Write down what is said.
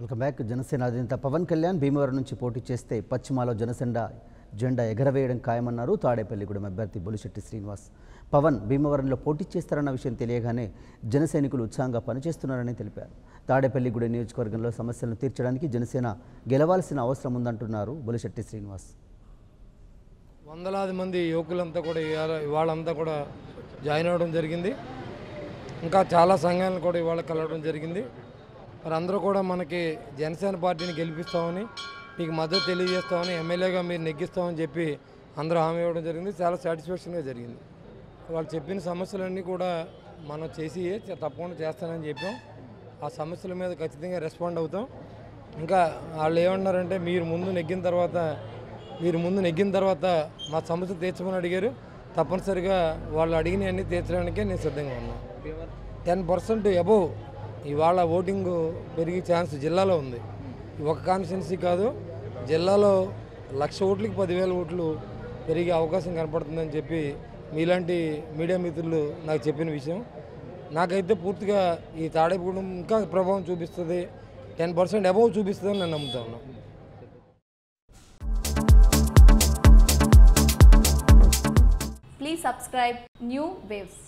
Welcome back. Janasena అధినేత పవన్ కళ్యాణ్ భీమవరం నుంచి పోటీ చేస్తే పశ్చిమలో జనసేన జెండా ఎగరవేయడం ఖాయమన్నారు తాడేపల్లిగూడెం అభ్యర్థి బొలిశెట్టి శ్రీనివాస్. పవన్ భీమవరంలో పోటీ చేస్తారన్న విషయం తెలియగానే జన సైనికులు ఉత్సాహంగా పనిచేస్తున్నారని తెలిపారు. తాడేపల్లిగూడెం నియోజకవర్గంలో సమస్యలను తీర్చడానికి జనసేన గెలవాల్సిన అవసరం ఉందంటున్నారు బొలిశెట్టి శ్రీనివాస్. వందలాది మంది యువకులంతా కూడా ఇవాళంతా కూడా జాయిన్ అవ్వడం జరిగింది. ఇంకా చాలా సంఘాలను కూడా ఇవాళ కలవడం జరిగింది. మరి అందరూ కూడా మనకి జనసేన పార్టీని గెలిపిస్తామని, మీకు మద్దతు తెలియజేస్తామని, ఎమ్మెల్యేగా మీరు నెగ్గిస్తామని చెప్పి అందరూ హామీ ఇవ్వడం జరిగింది. చాలా సాటిస్ఫాక్షన్గా జరిగింది. వాళ్ళు చెప్పిన సమస్యలన్నీ కూడా మనం చేసి తప్పకుండా చేస్తానని చెప్పాం. ఆ సమస్యల మీద ఖచ్చితంగా రెస్పాండ్ అవుతాం. ఇంకా వాళ్ళు ఏమన్నారంటే మీరు ముందు నెగ్గిన తర్వాత మా సమస్య తీర్చమని అడిగారు. తప్పనిసరిగా వాళ్ళు అడిగినవన్నీ తీర్చడానికే నేను సిద్ధంగా ఉన్నాను. 10% అబోవ్ ఇవాళ ఓటింగ్ పెరిగే ఛాన్స్ జిల్లాలో ఉంది. ఒక కాన్స్టిట్యున్సీ కాదు, జిల్లాలో 1,00,000 ఓట్లకి 10,000 ఓట్లు పెరిగే అవకాశం కనపడుతుందని చెప్పి మీలాంటి మీడియా మిత్రులు నాకు చెప్పిన విషయం. నాకైతే పూర్తిగా ఈ తాడేపల్లిగూడెం ఇంకా ప్రభావం చూపిస్తుంది, 10% అబోవ్ చూపిస్తుందని నేను నమ్ముతా ఉన్నాను. Please subscribe New Waves.